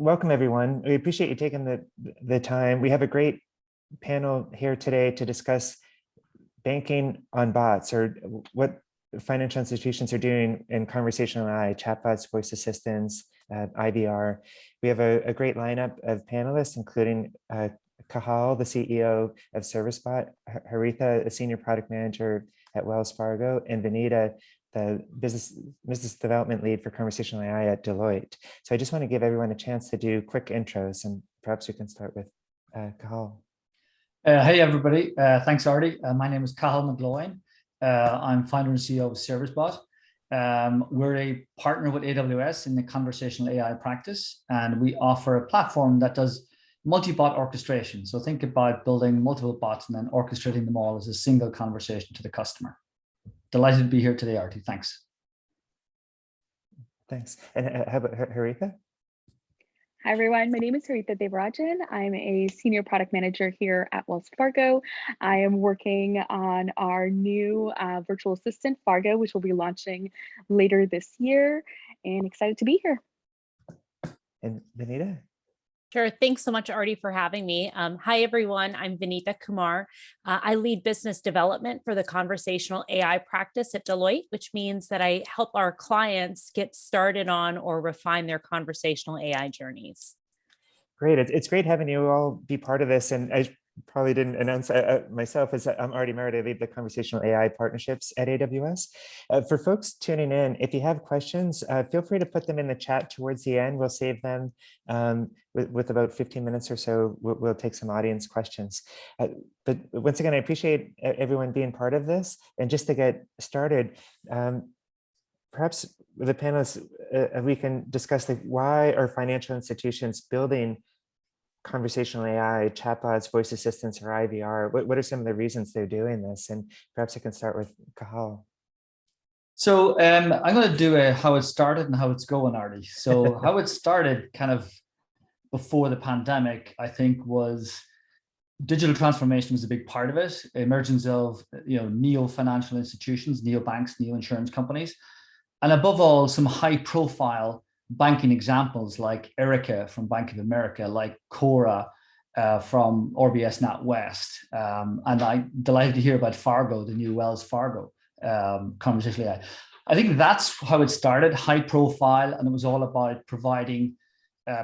welcome everyone. We appreciate you taking the time. We have a great panel here today to discuss banking on bots, or what financial institutions are doing in conversational AI, chatbots, voice assistants, IVR. We have a great lineup of panelists, including Cahal, the CEO of ServisBot, Haritha, a senior product manager at Wells Fargo, and Vinita, the business development lead for conversational AI at Deloitte. So I just want to give everyone a chance to do quick intros, and perhaps we can start with Cahal. Hey everybody, thanks Artie. My name is Cahal McGloin. I'm founder and CEO of ServisBot. We're a partner with AWS in the conversational AI practice, and we offer a platform that does multi-bot orchestration. So think about building multiple bots and then orchestrating them all as a single conversation to the customer. Delighted to be here today, Artie. Thanks. Thanks. And how about Haritha? Hi, everyone. My name is Haritha Devarajan. I'm a senior product manager here at Wells Fargo. I am working on our new virtual assistant, Fargo, which will be launching later this year, and excited to be here. And Vinita? Sure. Thanks so much, Artie, for having me. Hi, everyone. I'm Vinita Kumar. I lead business development for the conversational AI practice at Deloitte, which means that I help our clients get started on or refine their conversational AI journeys. Great. It's great having you all be part of this. And I probably didn't announce myself, as I'm Artie Merritt. I lead the conversational AI partnerships at AWS. For folks tuning in, if you have questions, feel free to put them in the chat towards the end. We'll save them with about 15 minutes or so. We'll take some audience questions. But once again, I appreciate everyone being part of this. And just to get started, perhaps with the panelists, we can discuss why are financial institutions building conversational AI, chatbots, voice assistants, or IVR? What are some of the reasons they're doing this? And perhaps I can start with Cahal. So I'm going to do how it started and how it's going, Artie. So how it started kind of before the pandemic, I think, was digital transformation was a big part of it. Emergence of neo-financial institutions, neo-banks, neo-insurance companies, and above all, some high-profile banking examples like Erica from Bank of America, like Cora from RBS NatWest. And I'm delighted to hear about Fargo, the new Wells Fargo conversational AI. I think that's how it started, high profile, and it was all about providing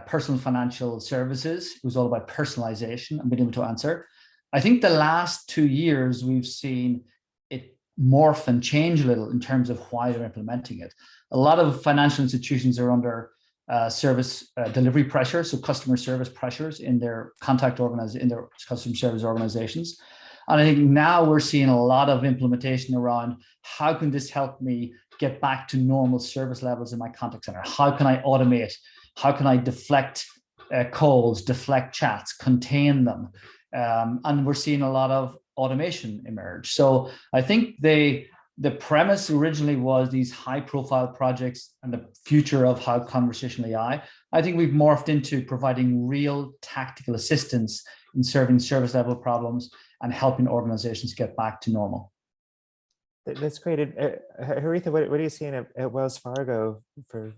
personal financial services. It was all about personalization and being able to answer. I think the last 2 years, we've seen it morph and change a little in terms of why they're implementing it. A lot of financial institutions are under service delivery pressure, so customer service pressures in their in their customer service organizations. And I think now we're seeing a lot of implementation around how can this help me get back to normal service levels in my contact center? How can I automate? How can I deflect calls, deflect chats, contain them? And we're seeing a lot of automation emerge. So I think the premise originally was these high profile projects and the future of how conversational AI. I think we've morphed into providing real tactical assistance in serving service level problems and helping organizations get back to normal. That's great. Haritha, what are you seeing at Wells Fargo for?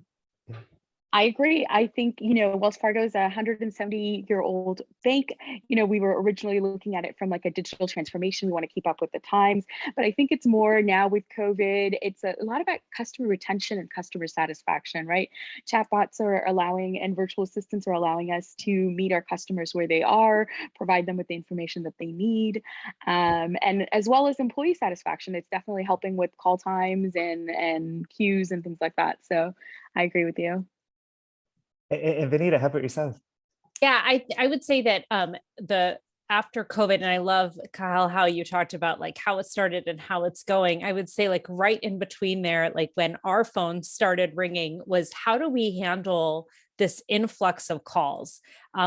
I agree. I think, Wells Fargo is a 170-year-old bank. We were originally looking at it from like a digital transformation. We want to keep up with the times, but I think it's more now with COVID, it's a lot about customer retention and customer satisfaction, right? Chatbots are allowing, and virtual assistants are allowing us to meet our customers where they are, provide them with the information that they need. And as well as employee satisfaction, it's definitely helping with call times and queues and things like that. So I agree with you. And Vinita, how about yourself? Yeah, I would say that after COVID, and I love, Kyle, how you talked about like how it started and how it's going. I would say like right in between there, like when our phones started ringing, was how do we handle this influx of calls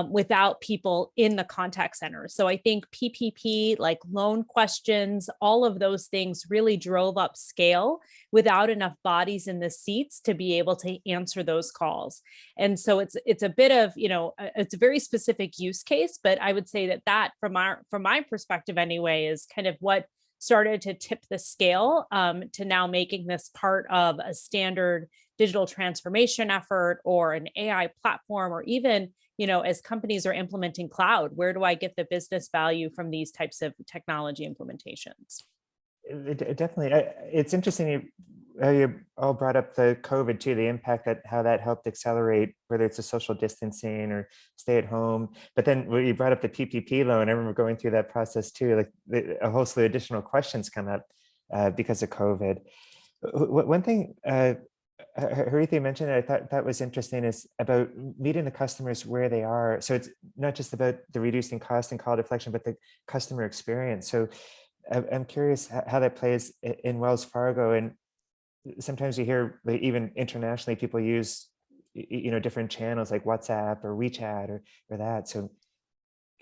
without people in the contact center? So I think PPP, like loan questions, all of those things really drove up scale without enough bodies in the seats to be able to answer those calls. And so it's a bit of, it's a very specific use case, but I would say that from my perspective anyway, is kind of what started to tip the scale to now making this part of a standard digital transformation effort or an AI platform, or even, as companies are implementing cloud, where do I get the business value from these types of technology implementations? Definitely. It's interesting how you all brought up the COVID too, the impact that how that helped accelerate, whether it's a social distancing or stay at home. But then when you brought up the PPP loan, I remember going through that process too, like a whole slew of additional questions come up because of COVID. One thing Harithi mentioned that I thought that was interesting is about meeting the customers where they are. So it's not just about the reducing cost and call deflection, but the customer experience. So I'm curious how that plays in Wells Fargo. And sometimes you hear, like, even internationally, people use different channels like WhatsApp or WeChat or that. So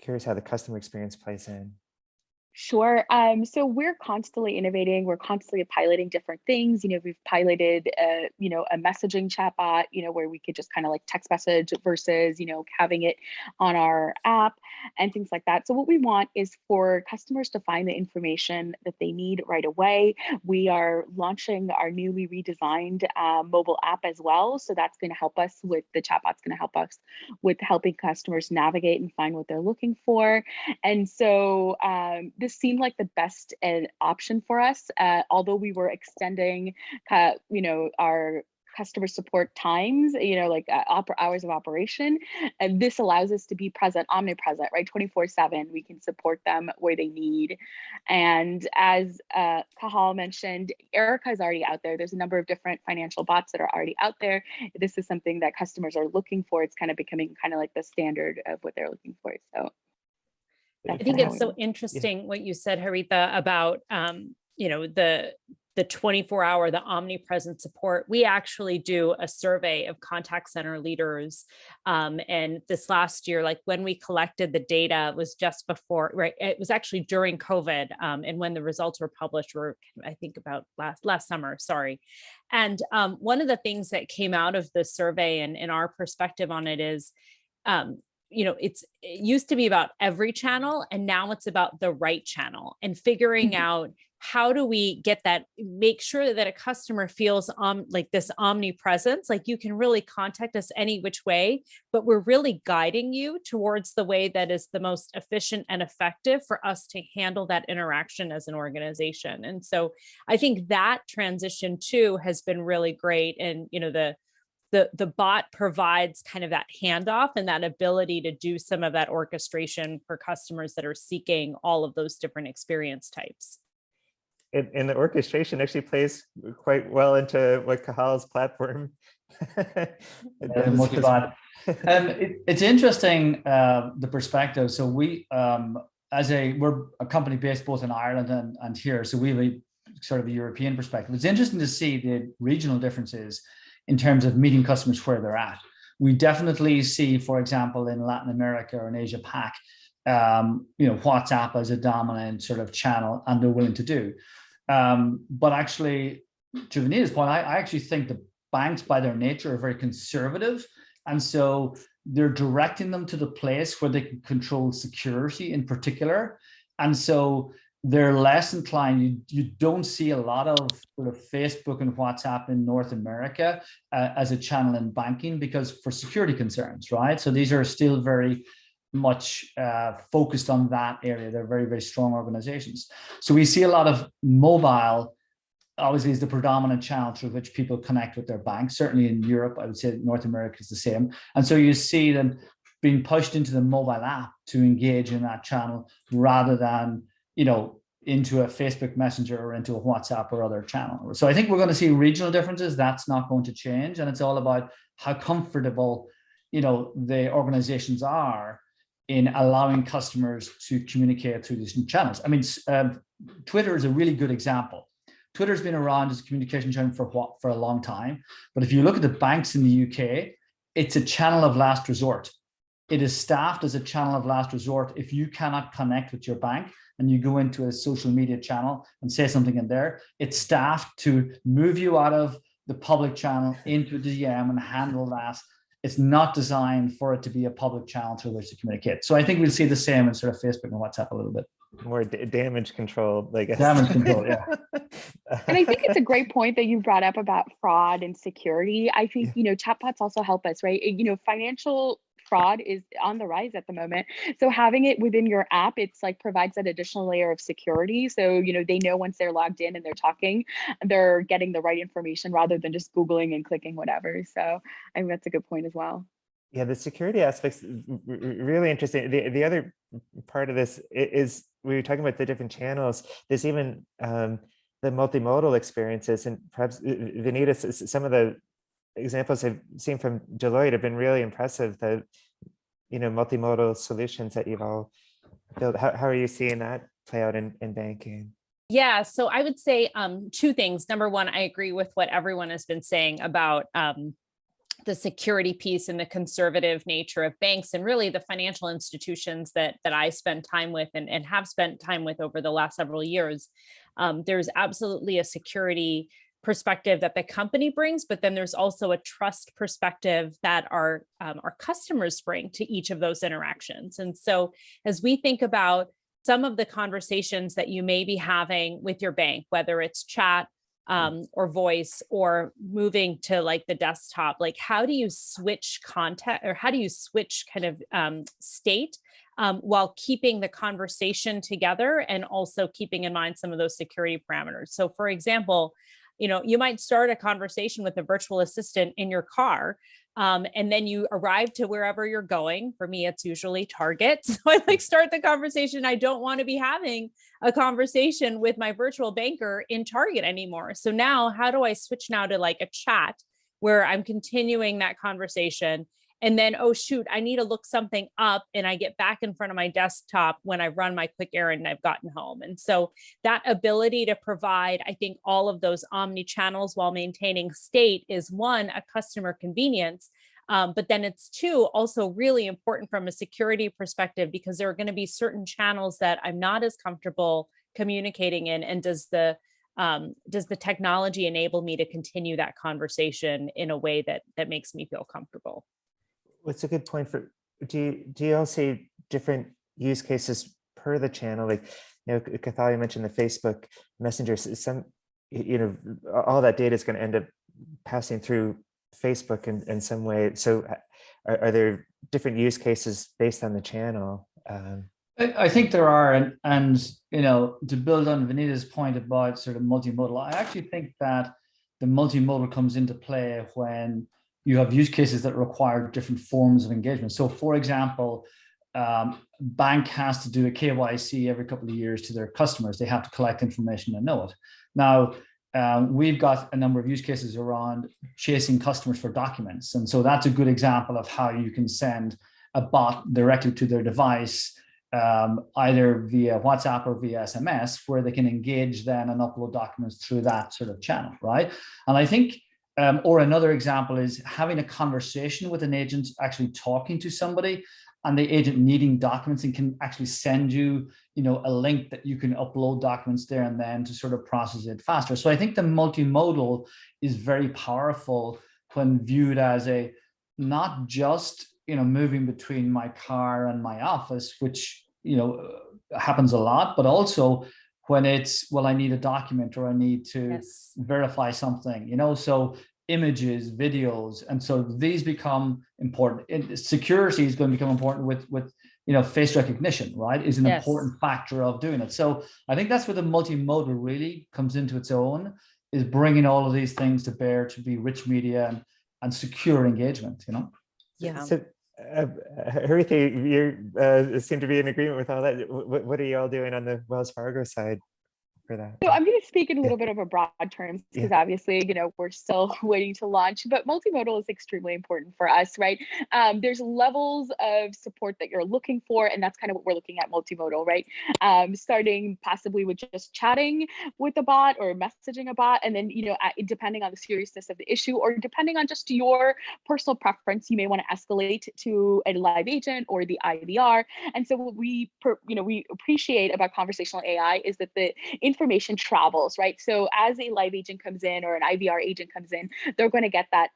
curious how the customer experience plays in. Sure. So we're constantly innovating. We're constantly piloting different things. We've piloted, a messaging chatbot, where we could just kind of like text message versus, having it on our app and things like that. So what we want is for customers to find the information that they need right away. We are launching our newly redesigned mobile app as well. So that's going to help us with the chatbot's going to help us with helping customers navigate and find what they're looking for. And so this seemed like the best option for us, although we were extending, our customer support times, hours of operation. And this allows us to be present, omnipresent, right? 24/7. We can support them where they need. And as Cahal mentioned, Erica is already out there. There's a number of different financial bots that are already out there. This is something that customers are looking for. It's kind of becoming kind of like the standard of what they're looking for. So I think it's so interesting what you said, Haritha, about the 24-hour, the omnipresent support. We actually do a survey of contact center leaders, and this last year, like when we collected the data, was just before, right? It was actually during COVID, and when the results were published, were I think about last summer. Sorry, and one of the things that came out of the survey and our perspective on it is. It used to be about every channel, and now it's about the right channel and figuring out how do we get that, make sure that a customer feels like this omnipresence, like you can really contact us any which way, but we're really guiding you towards the way that is the most efficient and effective for us to handle that interaction as an organization. And so I think that transition too has been really great. And, the bot provides kind of that handoff and that ability to do some of that orchestration for customers that are seeking all of those different experience types. And the orchestration actually plays quite well into what Cahal's platform. Multi-bot. It's interesting, the perspective. So we, we're a company based both in Ireland and here, so we have a sort of a European perspective. It's interesting to see the regional differences in terms of meeting customers where they're at. We definitely see, for example, in Latin America or in Asia Pac, WhatsApp as a dominant sort of channel, and they're willing to do. But actually, to Vanita's point, I actually think the banks by their nature are very conservative. And so they're directing them to the place where they can control security in particular. And so they're less inclined. You don't see a lot of sort of Facebook and WhatsApp in North America as a channel in banking because for security concerns, right? So these are still very much focused on that area. They're very, very strong organizations. So we see a lot of mobile, obviously, is the predominant channel through which people connect with their banks. Certainly in Europe, I would say North America is the same. And so you see them being pushed into the mobile app to engage in that channel rather than into a Facebook Messenger or into a WhatsApp or other channel. So I think we're going to see regional differences. That's not going to change. And it's all about how comfortable, the organizations are in allowing customers to communicate through these new channels. I mean, Twitter is a really good example. Twitter's been around as a communication channel for a long time. But if you look at the banks in the UK, it's a channel of last resort. It is staffed as a channel of last resort. If you cannot connect with your bank and you go into a social media channel and say something in there, it's staffed to move you out of the public channel into the DM and handle that. It's not designed for it to be a public channel through which to communicate. So I think we'll see the same in sort of Facebook and WhatsApp a little bit. more damage control, I guess. Damage control, yeah. And I think it's a great point that you brought up about fraud and security. I think, chatbots also help us, right? Financial fraud is on the rise at the moment. So having it within your app, it's like provides that additional layer of security. So, they know once they're logged in and they're talking, they're getting the right information rather than just Googling and clicking whatever. So I think that's a good point as well. Yeah, the security aspects really interesting. The other part of this is we were talking about the different channels. There's even the multimodal experiences, and perhaps Vinita, some of the examples I've seen from Deloitte have been really impressive. The multimodal solutions that you've all built. How are you seeing that play out in banking? Yeah, so I would say two things. Number one, I agree with what everyone has been saying about the security piece and the conservative nature of banks, and really the financial institutions that I spend time with and have spent time with over the last several years. There's absolutely a security perspective that the company brings, but then there's also a trust perspective that our customers bring to each of those interactions. And so as we think about some of the conversations that you may be having with your bank, whether it's chat, or voice, or moving to the desktop, how do you switch content, or how do you switch kind of state while keeping the conversation together and also keeping in mind some of those security parameters? So for example, you might start a conversation with a virtual assistant in your car, and then you arrive to wherever you're going. For me, it's usually Target. So I start the conversation. I don't want to be having a conversation with my virtual banker in Target anymore. So now how do I switch now to a chat where I'm continuing that conversation? And then, oh, shoot, I need to look something up, and I get back in front of my desktop when I run my quick errand and I've gotten home. And so that ability to provide, I think, all of those omni channels while maintaining state is one, a customer convenience. But then it's two, also really important from a security perspective, because there are going to be certain channels that I'm not as comfortable communicating in. And does the technology enable me to continue that conversation in a way that makes me feel comfortable? What's a good point for, do you all see different use cases per the channel? Cathal, you mentioned the Facebook Messenger. Some, all that data is going to end up passing through Facebook in some way. So are there different use cases based on the channel? I think there are, and to build on Vinita's point about sort of multimodal, I actually think that the multimodal comes into play when you have use cases that require different forms of engagement. So for example, bank has to do a KYC every couple of years to their customers. They have to collect information and know it. Now, we've got a number of use cases around chasing customers for documents. And so that's a good example of how you can send a bot directly to their device, either via WhatsApp or via SMS, where they can engage then and upload documents through that sort of channel, right? And I think, or another example is having a conversation with an agent, actually talking to somebody, and the agent needing documents and can actually send you, a link that you can upload documents there and then to sort of process it faster. So I think the multimodal is very powerful when viewed as a, not just, moving between my car and my office, which, happens a lot, but also when it's, well, I need a document or I need to verify something, so images, videos. And so these become important. Security is going to become important with face recognition, right? Is an important factor of doing it. So I think that's where the multimodal really comes into its own, is bringing all of these things to bear to be rich media and secure engagement, Yeah. So Haritha, you seem to be in agreement with all that. What are you all doing on the Wells Fargo side for that? So I'm going to speak in a little bit of a broad terms, because obviously, we're still waiting to launch, but multimodal is extremely important for us, right? There's levels of support that you're looking for, and that's kind of what we're looking at multimodal, right? Starting possibly with just chatting with a bot or messaging a bot, and then, depending on the seriousness of the issue, or depending on just your personal preference, you may want to escalate to a live agent or the IVR. And so what we appreciate about conversational AI is that the information travels, right? So as a live agent comes in or an IVR agent comes in, they're going to get that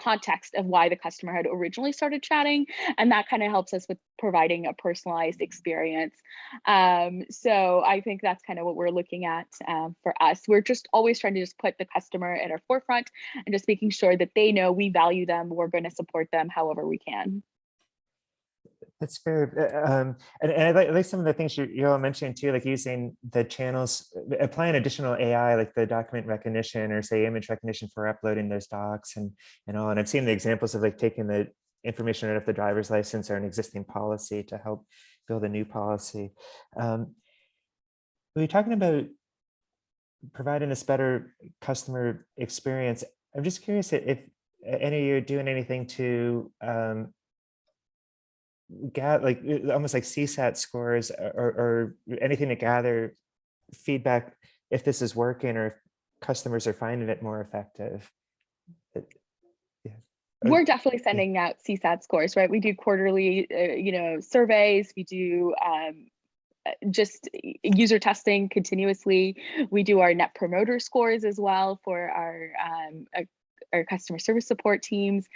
context of why the customer had originally started chatting, and that kind of helps us with providing a personalized experience. So I think that's kind of what we're looking at for us. We're just always trying to just put the customer at our forefront and just making sure that they know we value them. We're going to support them however we can. That's fair. And I like some of the things you're all mentioning too, like using the channels, applying additional AI, like the document recognition or say image recognition for uploading those docs and all. And I've seen the examples of like taking the information out of the driver's license or an existing policy to help build a new policy. We're talking about providing this better customer experience. I'm just curious if any of you are doing anything to like almost like CSAT scores or anything to gather feedback if this is working or if customers are finding it more effective. Yeah. We're definitely sending out CSAT scores, right? We do quarterly, surveys. We do just user testing continuously. We do our net promoter scores as well for our customer service support teams.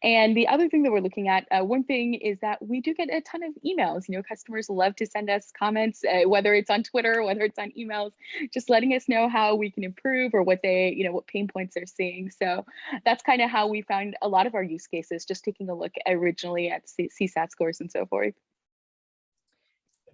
And the other thing that we're looking at, one thing is that we do get a ton of emails. Customers love to send us comments, whether it's on Twitter, whether it's on emails, just letting us know how we can improve or what what pain points they're seeing. So that's kind of how we found a lot of our use cases, just taking a look originally at CSAT scores and so forth.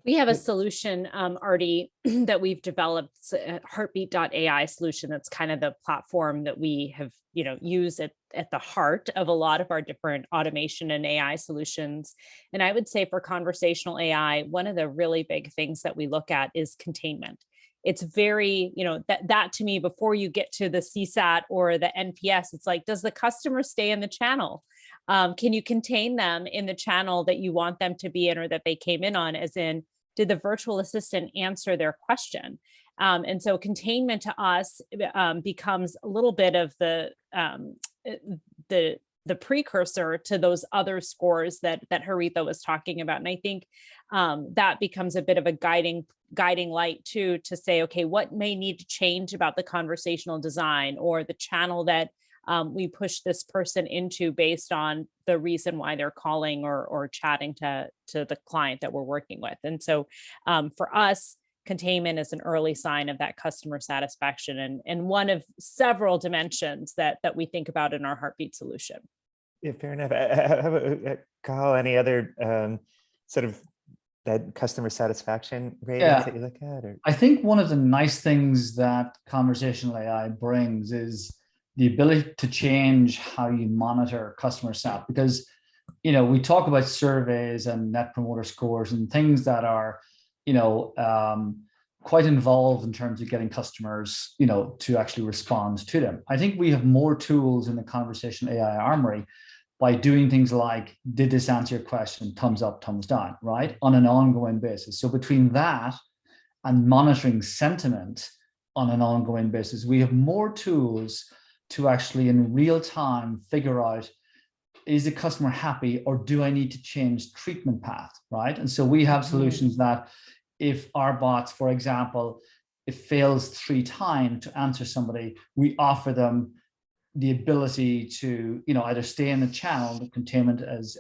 We have a solution already that we've developed, heartbeat.ai solution. That's kind of the platform that we have, used at the heart of a lot of our different automation and AI solutions. And I would say for conversational AI, one of the really big things that we look at is containment. It's very, that to me, before you get to the CSAT or the NPS, it's like, does the customer stay in the channel? Can you contain them in the channel that you want them to be in or that they came in on, as in, did the virtual assistant answer their question? And so containment to us becomes a little bit of the precursor to those other scores that Haritha was talking about. And I think that becomes a bit of a guiding light too, to say, okay, what may need to change about the conversational design or the channel that we push this person into based on the reason why they're calling or chatting to the client that we're working with. And so for us, containment is an early sign of that customer satisfaction and one of several dimensions that we think about in our Heartbeat solution. Yeah, fair enough. How about Kyle, any other sort of that customer satisfaction ratings that you look at? Or? I think one of the nice things that conversational AI brings is the ability to change how you monitor customer sat, because we talk about surveys and net promoter scores and things that are quite involved in terms of getting customers to actually respond to them. I think we have more tools in the conversational AI armory by doing things like, did this answer your question, thumbs up, thumbs down, right, on an ongoing basis. So between that and monitoring sentiment on an ongoing basis, we have more tools to actually in real time figure out, is the customer happy or do I need to change treatment path, right? And so we have solutions that if our bots, for example, it fails 3 times to answer somebody, we offer them the ability to either stay in the channel, the containment as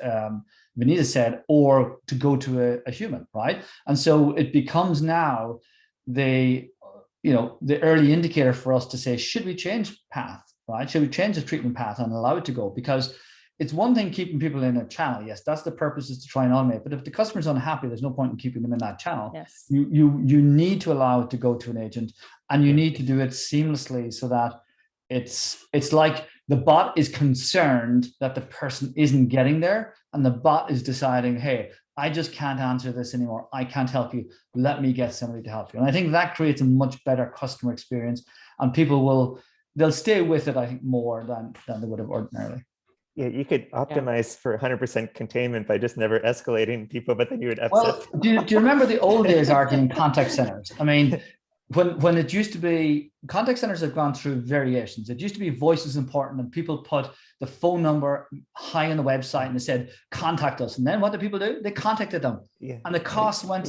Vanita said, or to go to a human, right? And so it becomes now the early indicator for us to say, should we change path? Right? Should we change the treatment path and allow it to go? Because it's one thing keeping people in a channel. Yes, that's the purpose, is to try and automate. But if the customer's unhappy, there's no point in keeping them in that channel. Yes. You need to allow it to go to an agent, and you need to do it seamlessly so that it's like the bot is concerned that the person isn't getting there, and the bot is deciding, hey, I just can't answer this anymore. I can't help you. Let me get somebody to help you. And I think that creates a much better customer experience, and people they'll stay with it, I think, more than they would have ordinarily. Yeah, you could optimize for 100% containment by just never escalating people, but then you would upset. Well, do you remember the old days, Artie, in contact centers? I mean, when it used to be, contact centers have gone through variations. It used to be voice is important, and people put the phone number high on the website and they said contact us. And then what did people do? They contacted them, and the cost went,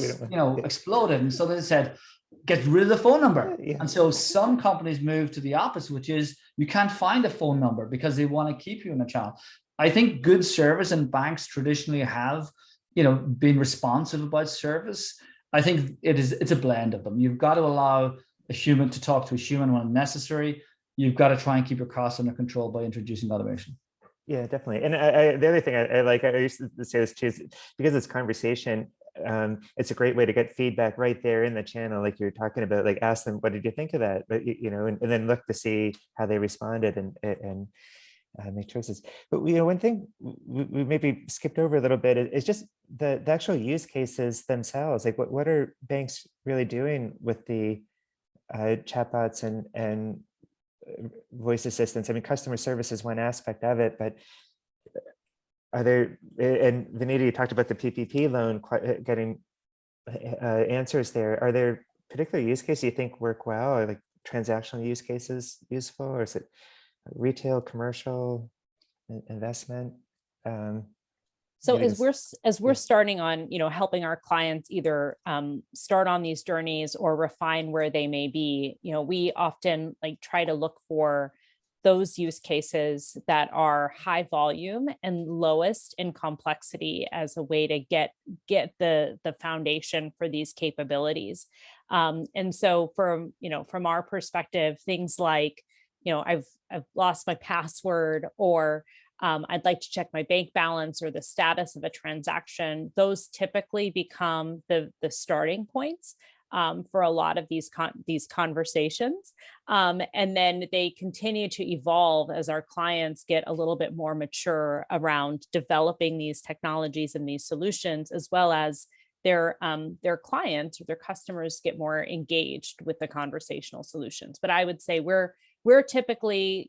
exploded. And so they said, get rid of the phone number. And so some companies moved to the opposite, which is you can't find a phone number because they want to keep you in a channel. I think good service, and banks traditionally have, been responsive about service. I think it's a blend of them. You've got to allow a human to talk to a human when necessary. You've got to try and keep your costs under control by introducing automation. Yeah, definitely. And the other thing I like, I used to say this too, is because it's conversation, it's a great way to get feedback right there in the channel, like you're talking about, like ask them, what did you think of that? But, and then look to see how they responded and make choices. But one thing we maybe skipped over a little bit is just the actual use cases themselves. Like what are banks really doing with the chatbots and voice assistants? I mean, customer service is one aspect of it, but are there, and Vanita, you talked about the PPP loan getting answers there. Are there particular use cases you think work well, or like transactional use cases useful, or is it retail, commercial, investment? So as we're starting on, helping our clients either start on these journeys or refine where they may be, we often try to look for those use cases that are high volume and lowest in complexity as a way to get the foundation for these capabilities. And so from our perspective, things like, I've lost my password, or I'd like to check my bank balance or the status of a transaction. Those typically become the starting points for a lot of these conversations. And then they continue to evolve as our clients get a little bit more mature around developing these technologies and these solutions, as well as their clients or their customers get more engaged with the conversational solutions. But I would say we're typically,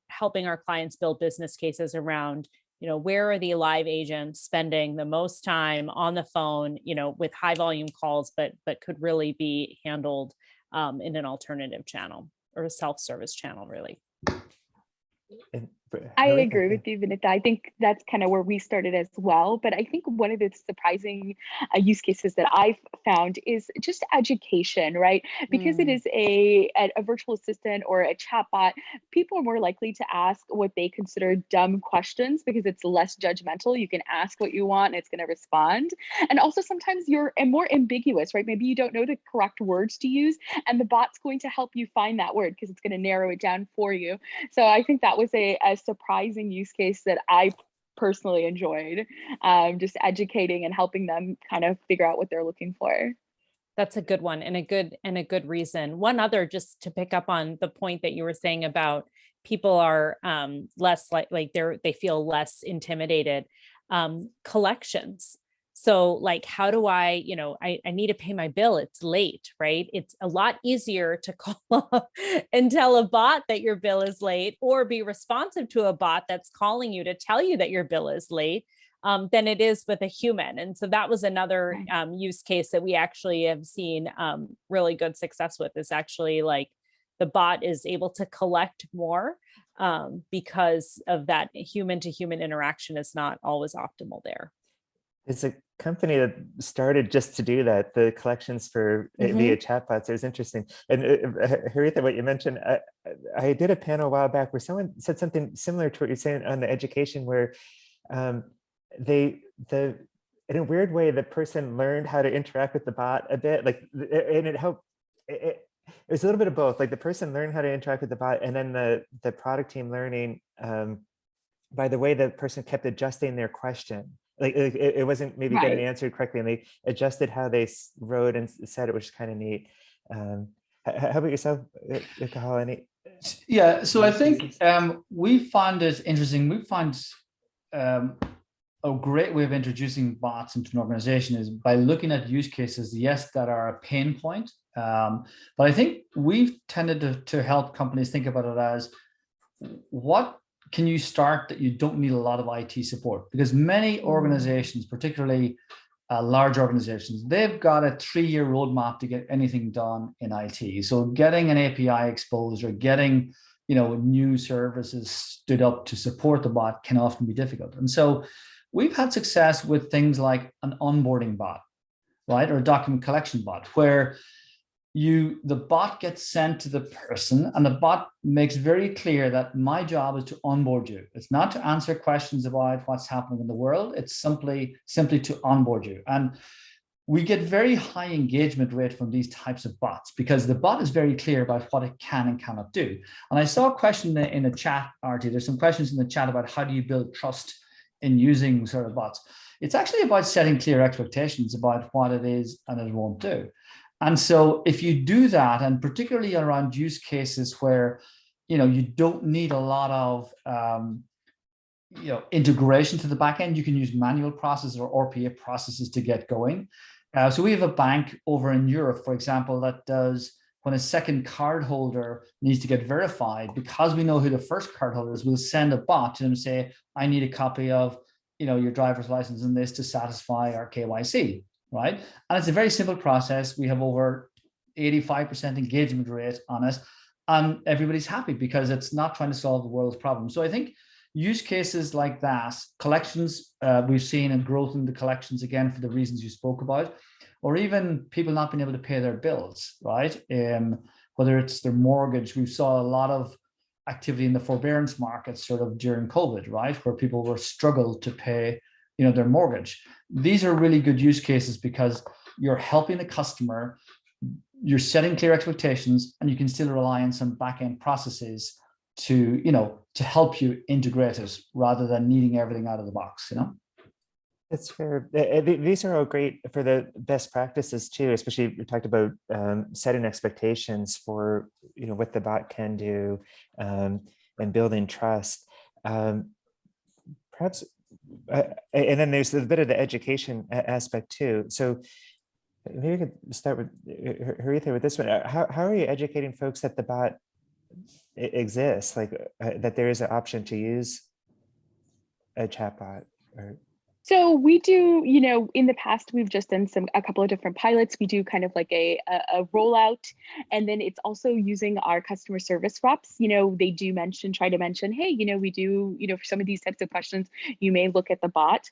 helping our clients build business cases around, where are the live agents spending the most time on the phone, with high volume calls, but could really be handled in an alternative channel or a self-service channel, really. I agree with you, Vanita. I think that's kind of where we started as well. But I think one of the surprising use cases that I've found is just education, right? Because it is a virtual assistant or a chatbot, people are more likely to ask what they consider dumb questions because it's less judgmental. You can ask what you want and it's going to respond. And also sometimes you're more ambiguous, right? Maybe you don't know the correct words to use, and the bot's going to help you find that word because it's going to narrow it down for you. So I think that was a surprising use case that I personally enjoyed, just educating and helping them kind of figure out what they're looking for. That's a good one, and a good reason. One other, just to pick up on the point that you were saying about people are less like they feel less intimidated. Collections. So how do I need to pay my bill, it's late, right? It's a lot easier to call up and tell a bot that your bill is late, or be responsive to a bot that's calling you to tell you that your bill is late, than it is with a human. And so that was another use case that we actually have seen really good success with, is actually the bot is able to collect more because of that human to human interaction is not always optimal there. It's a company that started just to do that, the collections for via chatbots. It was interesting. And Haritha, what you mentioned, I did a panel a while back where someone said something similar to what you're saying on the education, where in a weird way, the person learned how to interact with the bot a bit, and it helped. It was a little bit of both. Like the person learned how to interact with the bot, and then the product team learning by the way the person kept adjusting their question. It wasn't maybe getting answered correctly, and they adjusted how they wrote and said it, which is kind of neat. How about yourself, Cahal? Yeah, so I think we found it interesting. We found a great way of introducing bots into an organization is by looking at use cases, yes, that are a pain point. But I think we've tended to help companies think about it as, what can you start that you don't need a lot of IT support? Because many organizations, particularly large organizations, they've got a 3-year roadmap to get anything done in IT. So getting an API exposed or getting, new services stood up to support the bot can often be difficult. And so we've had success with things like an onboarding bot, right? Or a document collection bot, where the bot gets sent to the person, and the bot makes very clear that my job is to onboard you. It's not to answer questions about what's happening in the world. It's simply to onboard you. And we get very high engagement rate from these types of bots because the bot is very clear about what it can and cannot do. And I saw a question in the chat, Artie. There's some questions in the chat about how do you build trust in using sort of bots. It's actually about setting clear expectations about what it is and it won't do. And so if you do that, and particularly around use cases where, you don't need a lot of, integration to the back end, you can use manual processes or RPA processes to get going. So we have a bank over in Europe, for example, that does, when a second cardholder needs to get verified, because we know who the first cardholder is, we'll send a bot to them and say, I need a copy of, your driver's license and this to satisfy our KYC. Right. And it's a very simple process. We have over 85% engagement rate on it, and everybody's happy because it's not trying to solve the world's problems. So I think use cases like that, collections, we've seen a growth in the collections again for the reasons you spoke about, or even people not being able to pay their bills, right? Whether it's their mortgage, we saw a lot of activity in the forbearance market sort of during COVID, right? Where people were struggled to pay their mortgage. These are really good use cases because you're helping the customer, you're setting clear expectations, and you can still rely on some back-end processes to help you integrate it rather than needing everything out of the box, That's fair. These are all great for the best practices too, especially you talked about setting expectations for what the bot can do and building trust. Perhaps. And then there's a bit of the education aspect too. So maybe we could start with Haritha with this one. How are you educating folks that the bot exists, like that there is an option to use a chatbot? So we do, in the past, we've just done a couple of different pilots. We do kind of like a rollout, and then it's also using our customer service reps. They do try to mention, hey, we do, for some of these types of questions, you may look at the bot.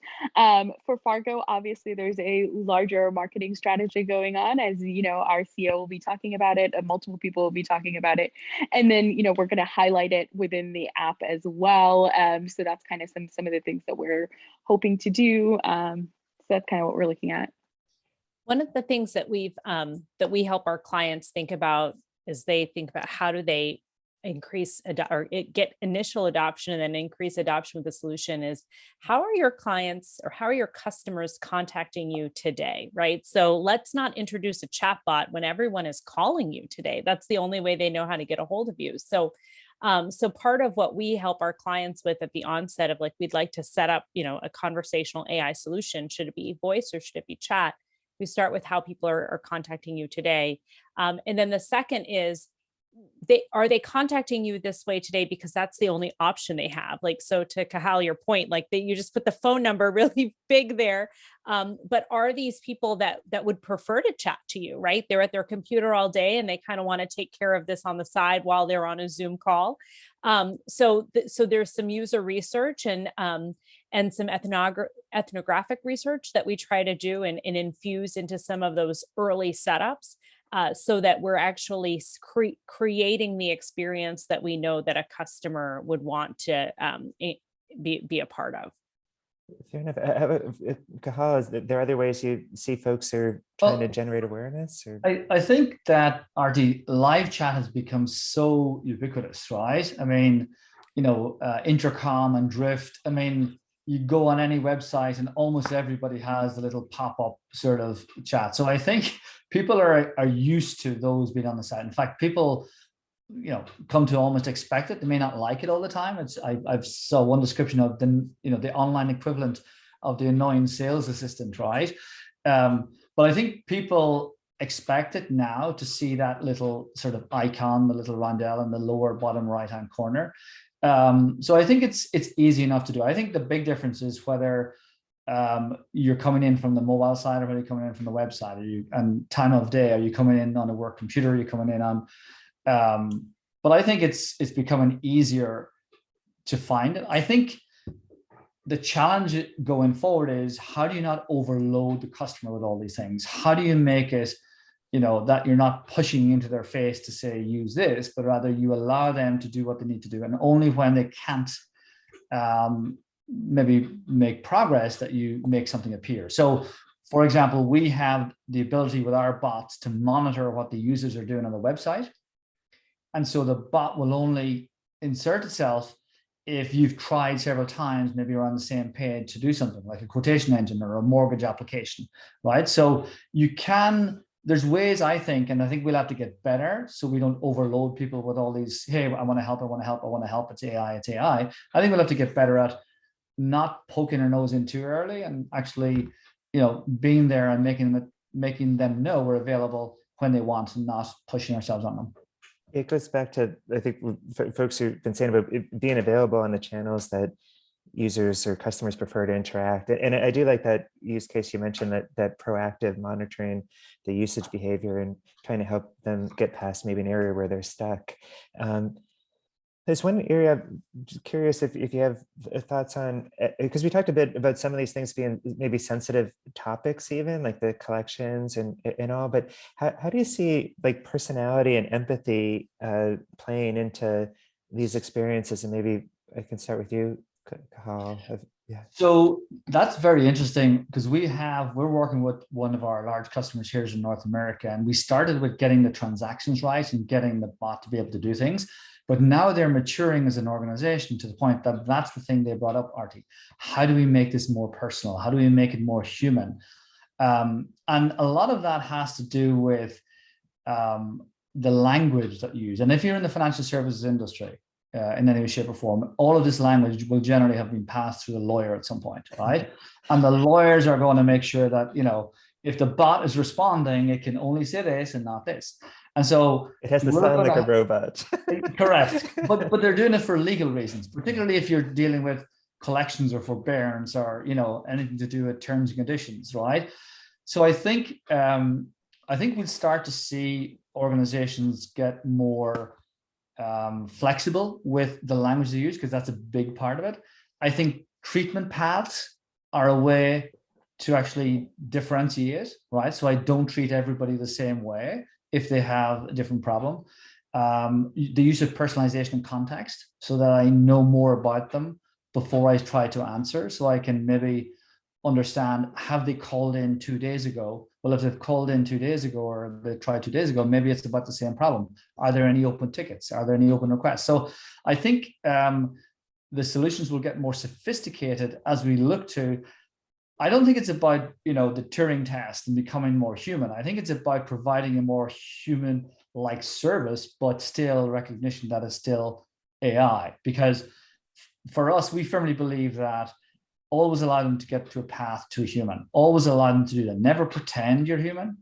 For Fargo, obviously, there's a larger marketing strategy going on, as our CEO will be talking about it, and multiple people will be talking about it, and then we're going to highlight it within the app as well. So that's kind of some of the things that we're hoping to do. So that's kind of what we're looking at. One of the things that we help our clients think about is they think about how do they increase or get initial adoption and then increase adoption with the solution is how are your clients or how are your customers contacting you today, right? So let's not introduce a chatbot when everyone is calling you today. That's the only way they know how to get a hold of you. So part of what we help our clients with at the onset of we'd like to set up, a conversational AI solution. Should it be voice or should it be chat? We start with how people are contacting you today. And then the second is, are they contacting you this way today because that's the only option they have? So to Cahal, your point, you just put the phone number really big there. But are these people that would prefer to chat to you, right? They're at their computer all day and they kind of want to take care of this on the side while they're on a Zoom call. So there's some user research and some ethnographic research that we try to do and infuse into some of those early setups. So that we're actually creating the experience that we know that a customer would want to be a part of. Fair enough. Cahal, is there other ways you see folks are trying to generate awareness? Or? I think that live chat has become so ubiquitous, right? I mean, Intercom and Drift. I mean, you go on any website and almost everybody has the little pop-up sort of chat. So I think people are used to those being on the site. In fact, people, come to almost expect it. They may not like it all the time. I've saw one description of the online equivalent of the annoying sales assistant, right? But I think people expect it now to see that little sort of icon, the little roundel in the lower bottom right-hand corner. So I think it's easy enough to do. I think the big difference is whether you're coming in from the mobile side or are you coming in from the website? And time of day, are you coming in on a work computer? Are you coming in on, but I think it's becoming easier to find it. I think the challenge going forward is, how do you not overload the customer with all these things? How do you make it, that you're not pushing into their face to say, use this, but rather you allow them to do what they need to do. And only when they can't maybe make progress that you make something appear. So for example, we have the ability with our bots to monitor what the users are doing on the website. And so the bot will only insert itself if you've tried several times, maybe you're on the same page to do something like a quotation engine or a mortgage application, right? So there's ways, I think, and I think we'll have to get better so we don't overload people with all these, hey, I want to help, I want to help, I want to help, it's AI, it's AI. I think we'll have to get better at not poking our nose in too early and actually, being there and making them know we're available when they want and not pushing ourselves on them. It goes back to, I think, folks who've been saying about it being available on the channels that users or customers prefer to interact. And I do like that use case you mentioned, that proactive monitoring the usage behavior and trying to help them get past maybe an area where they're stuck. There's one area I'm just curious if you have thoughts on, because we talked a bit about some of these things being maybe sensitive topics, even like the collections and all, but how do you see like personality and empathy playing into these experiences? And maybe I can start with you, Cathal. Yeah. So that's very interesting, because we're working with one of our large customers here in North America, and we started with getting the transactions right and getting the bot to be able to do things. But now they're maturing as an organization to the point that that's the thing they brought up, Artie. How do we make this more personal? How do we make it more human? And a lot of that has to do with the language that you use. And if you're in the financial services industry, in any way, shape, or form, all of this language will generally have been passed through a lawyer at some point, right? And the lawyers are going to make sure that, if the bot is responding, it can only say this and not this. And so it has to sound like a robot. Correct. But they're doing it for legal reasons, particularly if you're dealing with collections or forbearance or, anything to do with terms and conditions, right? So I think we'll start to see organizations get more flexible with the language they use, because that's a big part of it. I think treatment paths are a way to actually differentiate, right? So I don't treat everybody the same way if they have a different problem. The use of personalization and context, so that I know more about them before I try to answer, so I can maybe understand, have they called in 2 days ago? Well, if they've called in 2 days ago or they tried 2 days ago, maybe it's about the same problem. Are there any open tickets? Are there any open requests? So I think the solutions will get more sophisticated as we look to, I don't think it's about, the Turing test and becoming more human. I think it's about providing a more human-like service, but still recognition that it's still AI. Because for us, we firmly believe that always allow them to get to a path to a human. Always allow them to do that. Never pretend you're human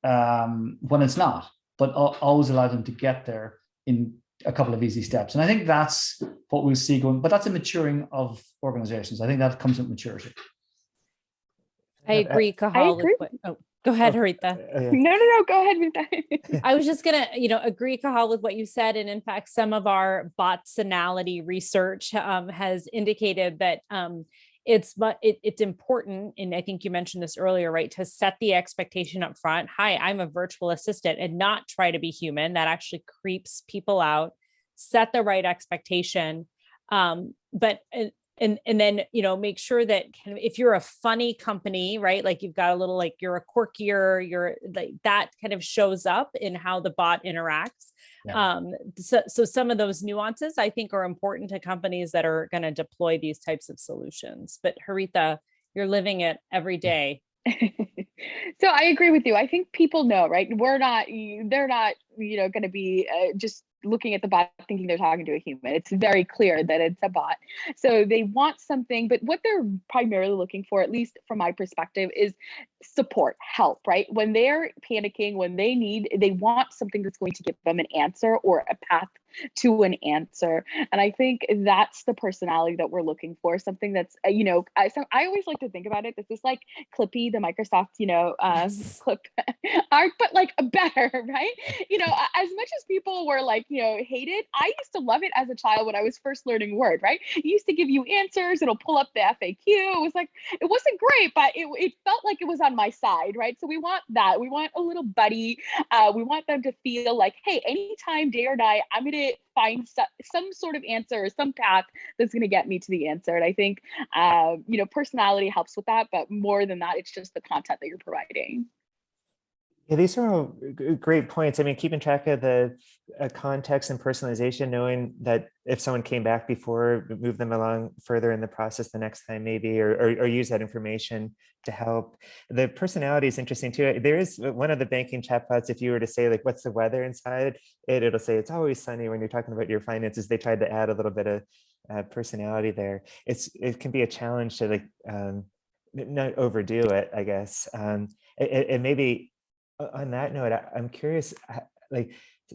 when it's not, but always allow them to get there in a couple of easy steps. And I think that's what we'll see going, but that's a maturing of organizations. I think that comes with maturity. I agree, Cathal. Oh, go ahead, Haritha. Yeah. No, go ahead with that. I was just gonna, agree, Cathal, with what you said. And in fact, some of our botsonality research has indicated that it's important, and I think you mentioned this earlier, right, to set the expectation up front. Hi, I'm a virtual assistant, and not try to be human. That actually creeps people out. Set the right expectation, but and then make sure that kind of, if you're a funny company, right, like you've got a little, like you're a quirkier, you're like, that kind of shows up in how the bot interacts. Yeah. So some of those nuances I think are important to companies that are going to deploy these types of solutions. But Haritha, you're living it every day. So I agree with you. I think people know, right? They're not, going to be just looking at the bot thinking they're talking to a human. It's very clear that it's a bot. So they want something, but what they're primarily looking for, at least from my perspective, is support, help, right? When they're panicking, when they want something that's going to give them an answer or a path to an answer. And I think that's the personality that we're looking for, something that's, I always like to think about it. This is like Clippy, the Microsoft, Yes. clip art, but like better, right? As much as people were like, hate it, I used to love it as a child when I was first learning Word, right? It used to give you answers, it'll pull up the FAQ. It was like, it wasn't great, but it felt like it was on my side, right? So we want that. We want a little buddy. We want them to feel like, hey, anytime, day or night, I'm going to find some sort of answer or some path that's going to get me to the answer. And I think, personality helps with that. But more than that, it's just the content that you're providing. Yeah, these are all great points. I mean, keeping track of the context and personalization, knowing that if someone came back before, move them along further in the process the next time maybe, or use that information to help. The personality is interesting too. There is one of the banking chatbots, if you were to say like, what's the weather inside, it'll say it's always sunny when you're talking about your finances. They tried to add a little bit of personality there. It can be a challenge to like not overdo it, I guess. It maybe on that note, I'm curious, like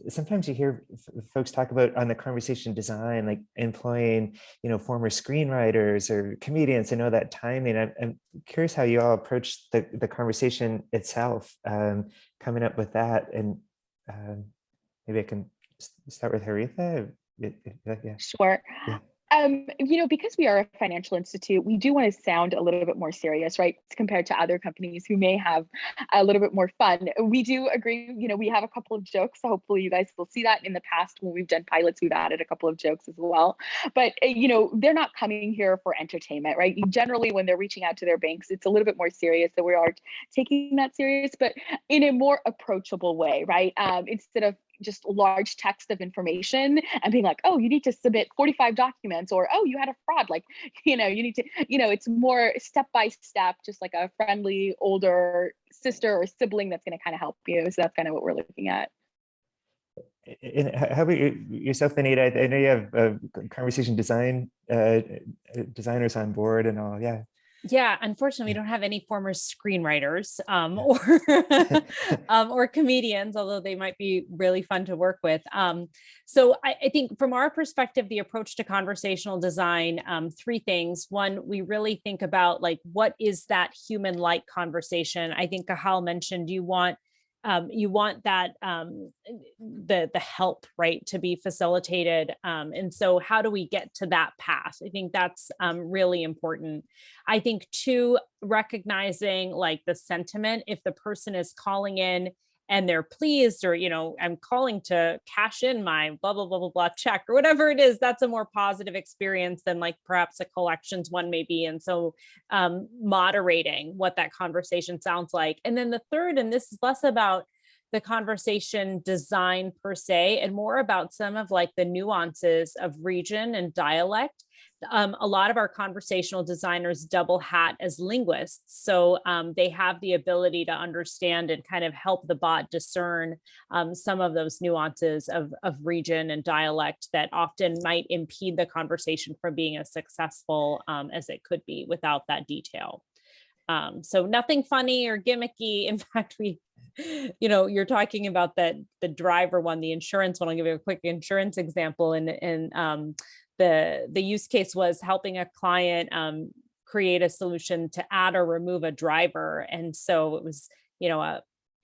sometimes you hear folks talk about on the conversation design, like employing, former screenwriters or comedians. I know that timing. I'm curious how you all approach the conversation itself, coming up with that. And maybe I can start with Haritha. Yeah. Sure. Yeah. Because we are a financial institute, we do want to sound a little bit more serious, right? Compared to other companies who may have a little bit more fun. We do agree, we have a couple of jokes. So hopefully you guys will see that in the past when we've done pilots, we've added a couple of jokes as well. But, they're not coming here for entertainment, right? Generally, when they're reaching out to their banks, it's a little bit more serious. So we are taking that serious, but in a more approachable way, right? Instead of just large text of information and being like, oh, you need to submit 45 documents, or, oh, you had a fraud. Like, you need to, it's more step by step, just like a friendly older sister or sibling that's going to kind of help you. So that's kind of what we're looking at. And how about yourself, Anita? I know you have conversation design designers on board and all. Yeah. Yeah, unfortunately, we don't have any former screenwriters or comedians, although they might be really fun to work with. So I think from our perspective, the approach to conversational design, three things. One, we really think about like, what is that human-like conversation? I think Cahal mentioned you want that the help, right, to be facilitated. And so how do we get to that path? I think that's really important. I think two, recognizing like the sentiment, if the person is calling in and they're pleased, or, I'm calling to cash in my blah, blah, blah, blah, blah check or whatever it is, that's a more positive experience than like perhaps a collections one may be. And so moderating what that conversation sounds like. And then the third, and this is less about the conversation design per se, and more about some of like the nuances of region and dialect. A lot of our conversational designers double hat as linguists. So they have the ability to understand and kind of help the bot discern some of those nuances of region and dialect that often might impede the conversation from being as successful as it could be without that detail. So nothing funny or gimmicky. In fact, you're talking about that the driver one, the insurance one. I'll give you a quick insurance example. And the use case was helping a client create a solution to add or remove a driver. And so it was,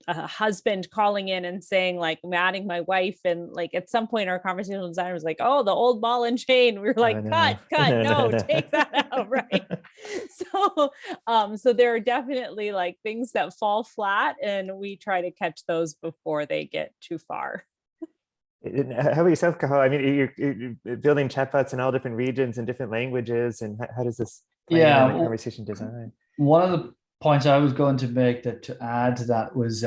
a husband calling in and saying like, I'm adding my wife. And like at some point our conversational designer was like, oh, the old ball and chain. We were like, cut, no, take that out, right? So there are definitely like things that fall flat, and we try to catch those before they get too far. How about yourself, Cahal? I mean, you're building chatbots in all different regions and different languages, and how does this play in the conversation design? One of the points I was going to make to add to that was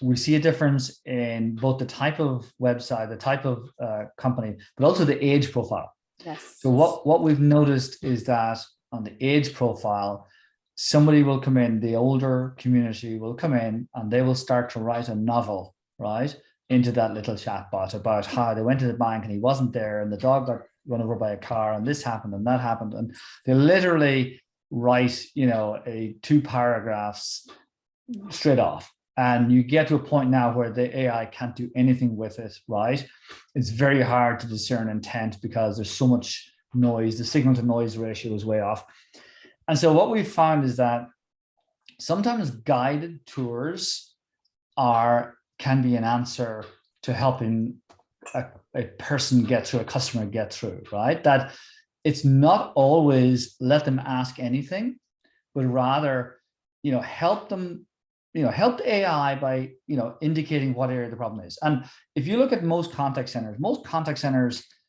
we see a difference in both the type of website, the type of company, but also the age profile. Yes. So what we've noticed is that on the age profile, somebody will come in, the older community will come in and they will start to write a novel, right, into that little chatbot about how they went to the bank and he wasn't there and the dog got run over by a car and this happened and that happened. And they literally write, a 2 paragraphs straight off. And you get to a point now where the AI can't do anything with it, right? It's very hard to discern intent because there's so much noise. The signal to noise ratio is way off. And so what we found is that sometimes guided tours can be an answer to helping a person get through, a customer get through, right? That it's not always let them ask anything, but rather, help them, help the AI by, indicating what area the problem is. And if you look at most contact centers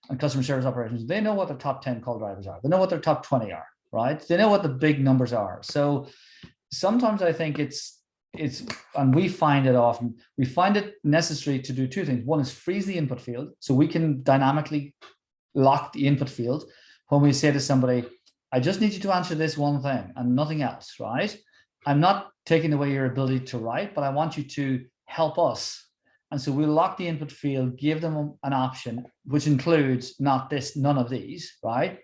and customer service operations, they know what their top 10 call drivers are. They know what their top 20 are, right? They know what the big numbers are. So sometimes I think and we find it necessary to do two things. One is freeze the input field, so we can dynamically lock the input field when we say to somebody, I just need you to answer this one thing and nothing else, right? I'm not taking away your ability to write, but I want you to help us. And so we'll lock the input field, give them an option, which includes not this, none of these, right?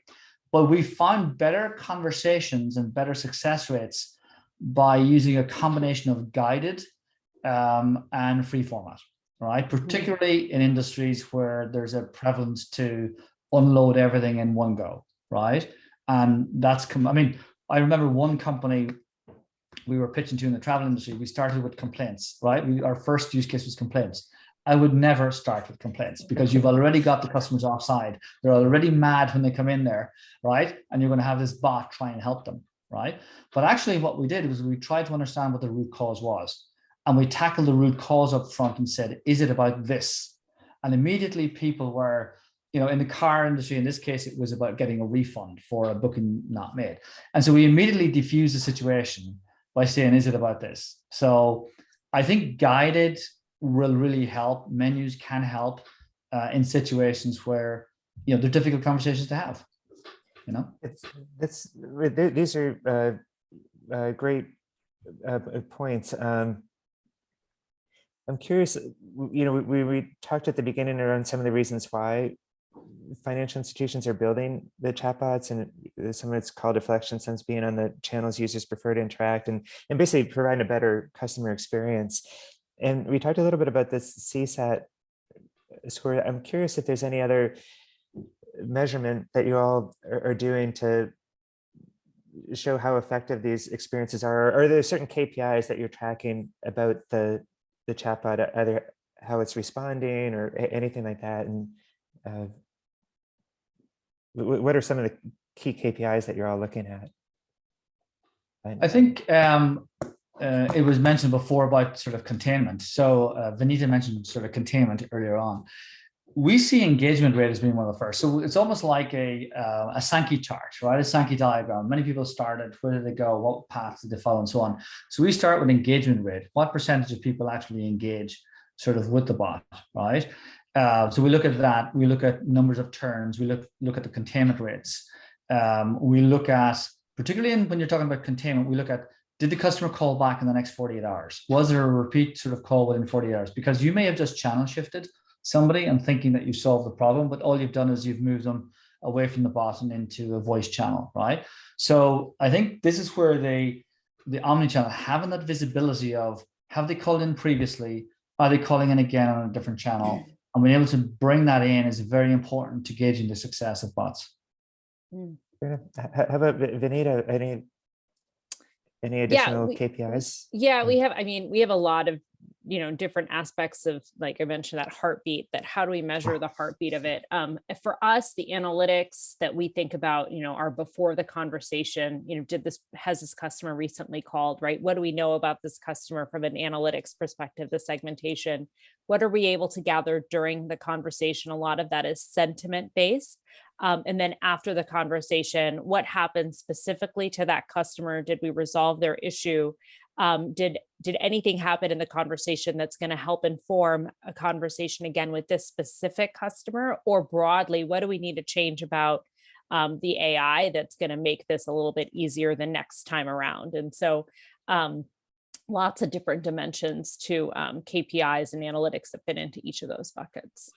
But we found better conversations and better success rates by using a combination of guided and free format, right? Particularly in industries where there's a prevalence to unload everything in one go, right? And I remember one company we were pitching to in the travel industry. We started with complaints, right? Our first use case was complaints. I would never start with complaints because you've already got the customers offside. They're already mad when they come in there, right? And you're going to have this bot try and help them, right? But actually what we did was we tried to understand what the root cause was. And we tackled the root cause up front and said, is it about this? And immediately people were, in the car industry, in this case, it was about getting a refund for a booking not made. And so we immediately diffused the situation by saying, is it about this? So I think guided will really help. Menus can help in situations where, they're difficult conversations to have, These are great points. I'm curious, we talked at the beginning around some of the reasons why financial institutions are building the chatbots, and some of it's call deflection, some being on the channels users prefer to interact, and basically providing a better customer experience. And we talked a little bit about this CSAT score. I'm curious if there's any other measurement that you all are doing to show how effective these experiences are, or are there certain KPIs that you're tracking about the chatbot, either how it's responding or anything like that? And what are some of the key KPIs that you're all looking at? I think it was mentioned before about sort of containment. So Vanita mentioned sort of containment earlier on. We see engagement rate as being one of the first. So it's almost like a Sankey chart, right? A Sankey diagram. Many people started, where did they go? What paths did they follow, and so on. So we start with engagement rate. What percentage of people actually engage sort of with the bot, right? So we look at that. We look at numbers of turns. We look at the containment rates. We look at, particularly when you're talking about containment, we look at, did the customer call back in the next 48 hours? Was there a repeat sort of call within 48 hours? Because you may have just channel shifted somebody and thinking that you solved the problem, but all you've done is you've moved them away from the bot and into a voice channel, right? So I think this is where the omnichannel, having that visibility of, have they called in previously? Are they calling in again on a different channel? And being able to bring that in is very important to gauging the success of bots. How about Vanita? Any additional KPIs? Yeah, we have. We have a lot of different aspects of, like I mentioned, that heartbeat. That how do we measure the heartbeat of it? For us, the analytics that we think about, are before the conversation. Has this customer recently called? Right? What do we know about this customer from an analytics perspective? The segmentation. What are we able to gather during the conversation? A lot of that is sentiment based. And then after the conversation, what happened specifically to that customer? Did we resolve their issue? Did anything happen in the conversation that's going to help inform a conversation again with this specific customer? Or broadly, what do we need to change about the AI that's going to make this a little bit easier the next time around? And so lots of different dimensions to KPIs and analytics that fit into each of those buckets.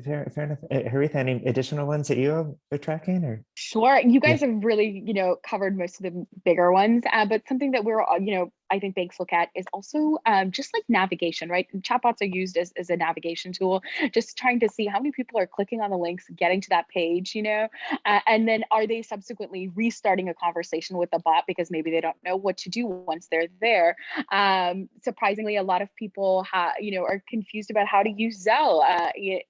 Fair enough. Haritha, any additional ones that you are tracking? Or sure, you guys have really covered most of the bigger ones, but something that we're I think banks look at is also just like navigation, right? And chatbots are used as a navigation tool, just trying to see how many people are clicking on the links, getting to that page, and then are they subsequently restarting a conversation with the bot because maybe they don't know what to do once they're there. Surprisingly, a lot of people are confused about how to use Zelle.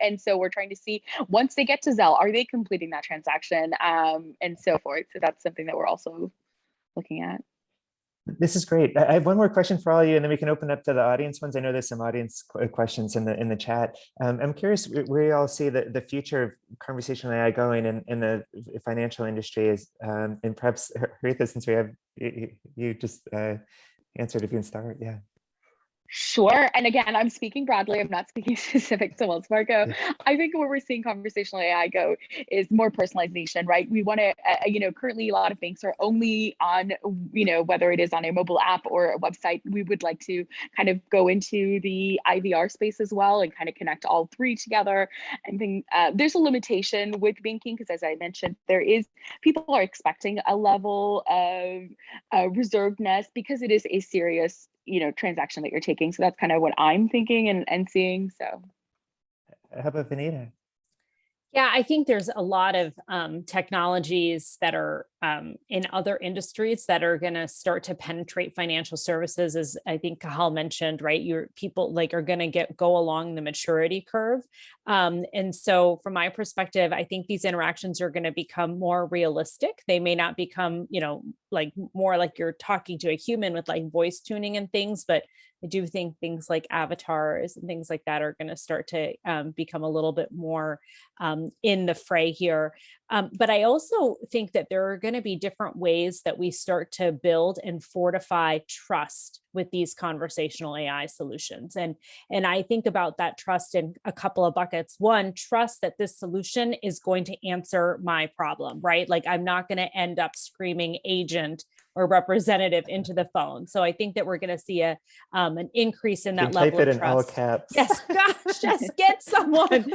And so we're trying to see, once they get to Zelle, are they completing that transaction, and so forth. So that's something that we're also looking at. This is great. I have one more question for all of you, and then we can open up to the audience ones. I know there's some audience questions in the chat. I'm curious where you all see the future of conversational AI going in the financial industry is, and perhaps Haritha, since we have you just answered, if you can start. Yeah. Sure. And again, I'm speaking broadly. I'm not speaking specific to Wells Fargo. I think where we're seeing conversational AI go is more personalization, right? We want to, currently a lot of banks are only on, whether it is on a mobile app or a website. We would like to kind of go into the IVR space as well and kind of connect all three together. And think there's a limitation with banking because, as I mentioned, people are expecting a level of reservedness because it is a serious transaction that you're taking. So that's kind of what I'm thinking and seeing. So how about Vanita? Yeah, I think there's a lot of technologies that are in other industries that are going to start to penetrate financial services, as I think Cahal mentioned, right? Your people are going to go along the maturity curve. And so from my perspective, I think these interactions are going to become more realistic. They may not become, more like you're talking to a human with like voice tuning and things, but I do think things like avatars and things like that are going to start to become a little bit more in the fray here. But I also think that there are going to be different ways that we start to build and fortify trust with these conversational AI solutions. And I think about that trust in a couple of buckets. One, trust that this solution is going to answer my problem, right? Like I'm not going to end up screaming agent or representative into the phone. So I think that we're going to see an increase in that level of trust. Type it in all caps. Yes, gosh, just get someone.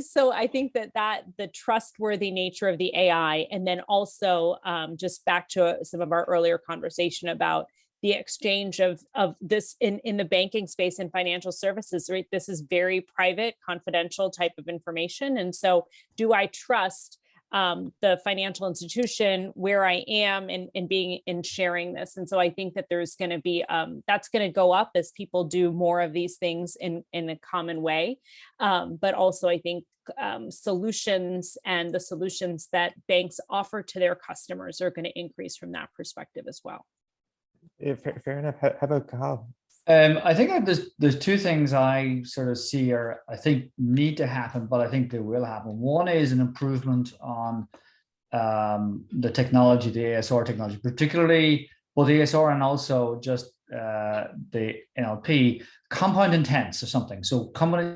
So I think that the trustworthy nature of the AI, and then also just back to some of our earlier conversation about the exchange of this in the banking space and financial services, right? This is very private, confidential type of information. And so do I trust the financial institution where I am in being in sharing this? And so I think that there's going to be that's going to go up as people do more of these things in a common way. But also I think solutions and the solutions that banks offer to their customers are going to increase from that perspective as well. Fair enough. How about Cahal? I think there's two things I sort of see or I think need to happen, but I think they will happen. One is an improvement on the technology, the ASR technology, particularly both ASR and also just the NLP, compound intents or something. So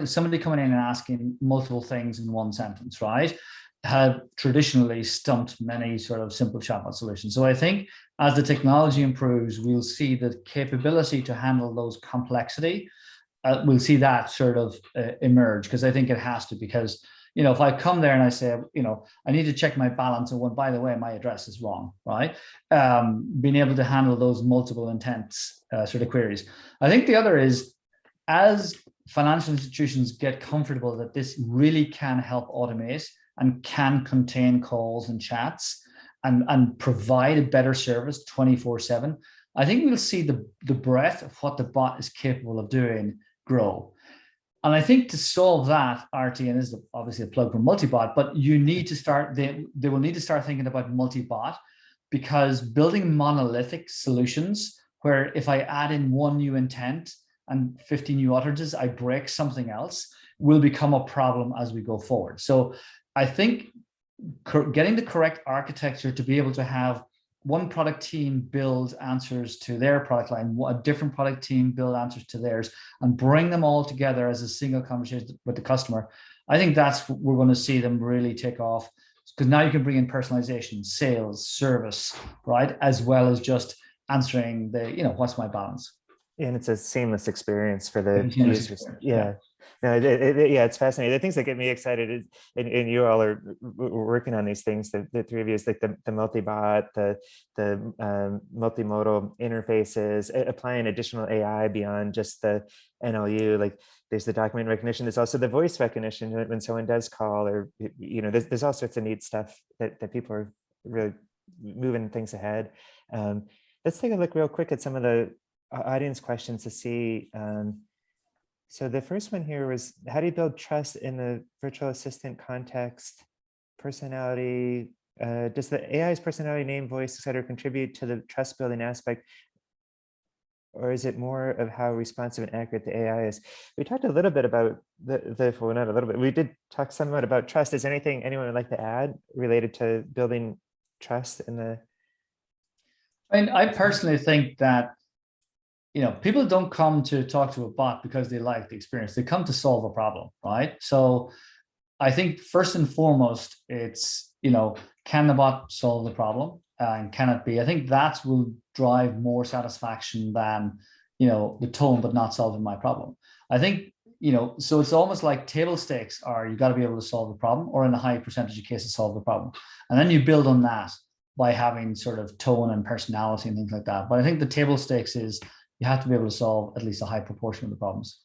somebody coming in and asking multiple things in one sentence, right, have traditionally stumped many sort of simple chatbot solutions. So I think as the technology improves, we'll see the capability to handle those complexity. We'll see that sort of emerge, because I think it has to, because, if I come there and I say, I need to check my balance, and by the way, my address is wrong, right? Being able to handle those multiple intents sort of queries. I think the other is, as financial institutions get comfortable that this really can help automate and can contain calls and chats and provide a better service 24/7, I think we'll see the breadth of what the bot is capable of doing grow. And I think to solve that, RTN is obviously a plug for multi-bot, but you need to start, they will need to start thinking about multi-bot, because building monolithic solutions where if I add in one new intent and 50 new utterances, I break something else, will become a problem as we go forward. So I think getting the correct architecture to be able to have one product team build answers to their product line, a different product team build answers to theirs, and bring them all together as a single conversation with the customer. I think that's what we're going to see them really take off, because now you can bring in personalization, sales, service, right, as well as just answering the, what's my balance. And it's a seamless experience for the Seamless users. experience, Yeah. No, yeah, it's fascinating. The things that get me excited is, and you all are working on these things, the three of you, is like the multi-bot, the multimodal interfaces, applying additional AI beyond just the NLU. Like there's the document recognition. There's also the voice recognition when someone does call, or, there's all sorts of neat stuff that people are really moving things ahead. Let's take a look real quick at some of the audience questions to see. So the first one here was, how do you build trust in the virtual assistant context? Personality, does the AI's personality, name, voice, etc., contribute to the trust building aspect? Or is it more of how responsive and accurate the AI is? We talked a little bit about well, not a little bit, we did talk somewhat about trust. Is anything anyone would like to add related to building trust in the? I personally think that, people don't come to talk to a bot because they like the experience. They come to solve a problem, right? So I think first and foremost, it's, can the bot solve the problem? And can it be? I think that will drive more satisfaction than, the tone, but not solving my problem. I think, so it's almost like table stakes are, you got to be able to solve the problem, or in a high percentage of cases, solve the problem. And then you build on that by having sort of tone and personality and things like that. But I think the table stakes is, you have to be able to solve at least a high proportion of the problems.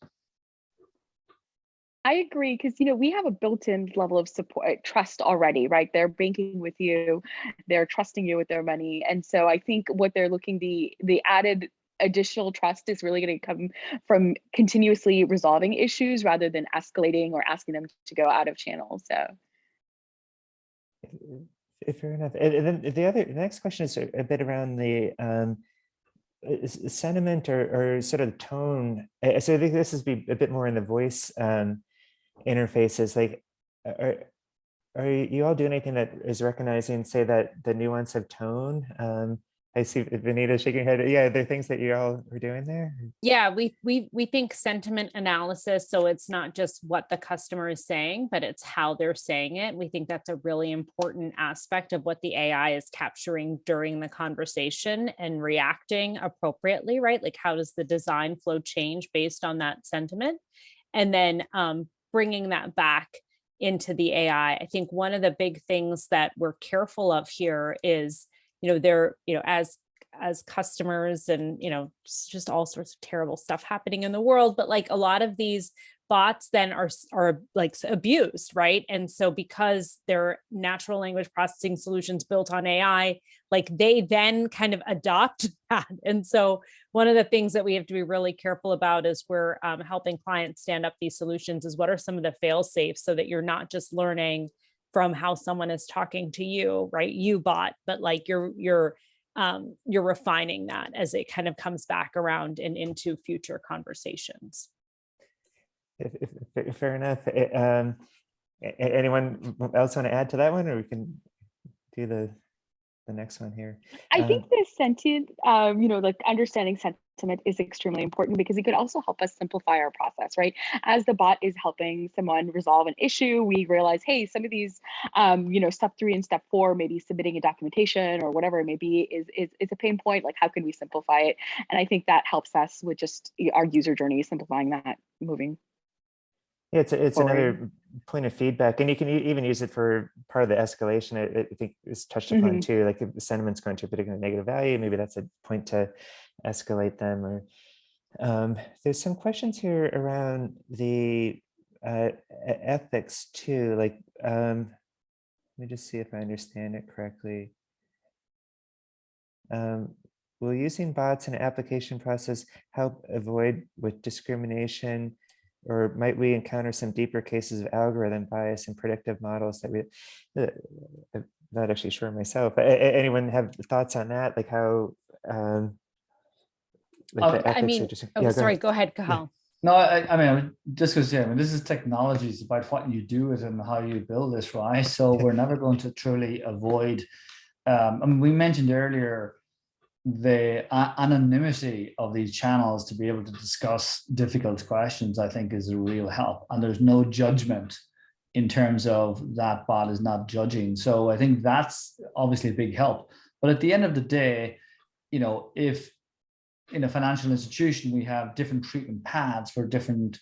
I agree, because we have a built-in level of support, trust already, right? They're banking with you, they're trusting you with their money, and so I think what they're looking, the added additional trust is really going to come from continuously resolving issues rather than escalating or asking them to go out of channel. So Fair enough. And then the next question is a bit around the sentiment or sort of tone. So I think this is be a bit more in the voice interfaces. Like, are you all doing anything that is recognizing, say, that the nuance of tone? I see Vanita shaking her head. Yeah, there are things that you all are doing there. Yeah, we think sentiment analysis. So it's not just what the customer is saying, but it's how they're saying it. We think that's a really important aspect of what the AI is capturing during the conversation and reacting appropriately, right? Like, how does the design flow change based on that sentiment? And then bringing that back into the AI. I think one of the big things that we're careful of here is, as customers and, just all sorts of terrible stuff happening in the world, but like a lot of these bots then are like abused, right? And so because they're natural language processing solutions built on AI, like they then kind of adopt that. And so one of the things that we have to be really careful about as we're helping clients stand up these solutions is, what are some of the fail safes, so that you're not just learning from how someone is talking to you, right? You bot, but like you're refining that as it kind of comes back around and into future conversations. Fair enough. Anyone else want to add to that one, or we can do the next one here? I think the sentient, like understanding sentiment is extremely important, because it could also help us simplify our process, right? As the bot is helping someone resolve an issue, we realize, hey, some of these, step 3 and step 4, maybe submitting a documentation or whatever it may be, is a pain point. Like, how can we simplify it? And I think that helps us with just our user journey, simplifying that, moving. Yeah, it's forward. another point of feedback, and you can even use it for part of the escalation. I think it's touched upon too. Like, if the sentiment's going to a particular negative value, maybe that's a point to escalate them. Or there's some questions here around the ethics too. Like, let me just see if I understand it correctly. Will using bots in an application process help avoid with discrimination? Or might we encounter some deeper cases of algorithm bias in predictive models that I'm not actually sure myself. Anyone have thoughts on that? Like how, like the ethics sorry, go ahead, Cahal. No, I mean, just because, this is technology. It's about what you do it and how you build this, right? So we're never going to truly avoid, we mentioned earlier, the anonymity of these channels to be able to discuss difficult questions, I think, is a real help. And there's no judgment in terms of that bot is not judging. So I think that's obviously a big help. But at the end of the day, if in a financial institution, we have different treatment paths for different,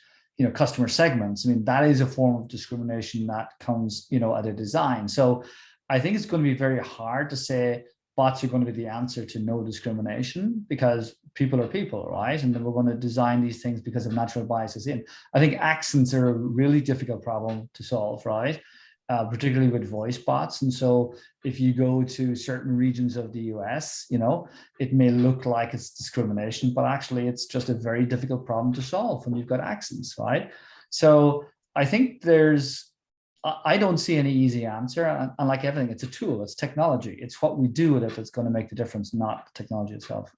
customer segments. I mean, that is a form of discrimination that comes, at a design. So I think it's going to be very hard to say bots are going to be the answer to no discrimination, because people are people, right? And then we're going to design these things because of natural biases in. I think accents are a really difficult problem to solve, right? Particularly with voice bots. And so if you go to certain regions of the US, it may look like it's discrimination, but actually it's just a very difficult problem to solve when you've got accents, right? So I think I don't see any easy answer. And like everything, it's a tool, it's technology. It's what we do with it that's going to make the difference, not the technology itself.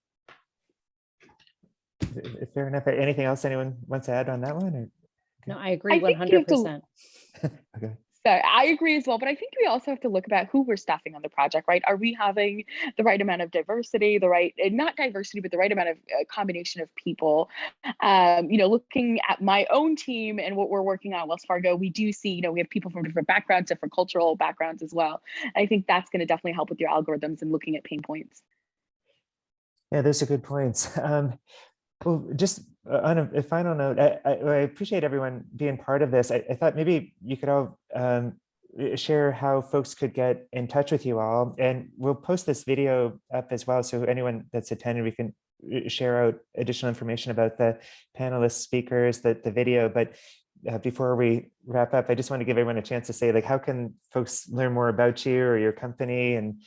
Fair enough. Anything else anyone wants to add on that one? Or? No, I agree 100%. Okay. So I agree as well, but I think we also have to look about who we're staffing on the project, right? Are we having the right amount of diversity, not diversity, but the right amount of combination of people? Looking at my own team and what we're working on at Wells Fargo, we do see, we have people from different backgrounds, different cultural backgrounds as well. I think that's going to definitely help with your algorithms and looking at pain points. Yeah, those are good points. Well, just on a final note, I appreciate everyone being part of this. I thought maybe you could all share how folks could get in touch with you all, and we'll post this video up as well. So anyone that's attended, we can share out additional information about the panelists, speakers, the video. But before we wrap up, I just want to give everyone a chance to say, like, how can folks learn more about you or your company? And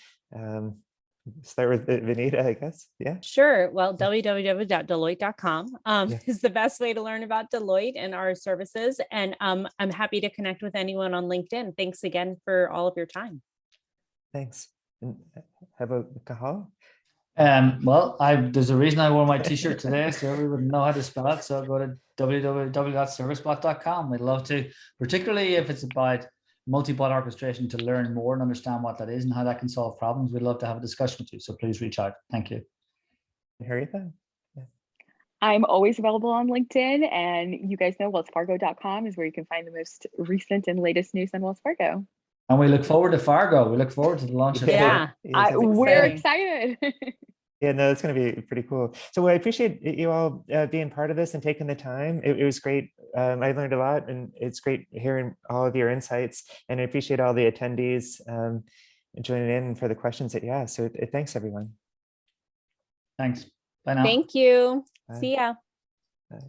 start with Vinita, I guess. Yeah. Sure. Well, www.deloitte.com Yeah. is the best way to learn about Deloitte and our services. And I'm happy to connect with anyone on LinkedIn. Thanks again for all of your time. Thanks. And how about Cahal? Well, there's a reason I wore my t-shirt today, so everyone would know how to spell it. So go to www.ServisBot.com. We'd love to, particularly if it's about multi-bot orchestration, to learn more and understand what that is and how that can solve problems. We'd love to have a discussion with you. So please reach out. Thank you. Harrietha? Yeah. I'm always available on LinkedIn, and you guys know wellsfargo.com is where you can find the most recent and latest news on Wells Fargo. And we look forward to Fargo. We look forward to the launch of Yeah. We're excited. Yeah, no, it's going to be pretty cool. So I appreciate you all being part of this and taking the time. It was great. I learned a lot, and it's great hearing all of your insights. And I appreciate all the attendees joining in for the questions that you asked. So thanks, everyone. Thanks. Bye now. Thank you. Bye. See ya. Bye.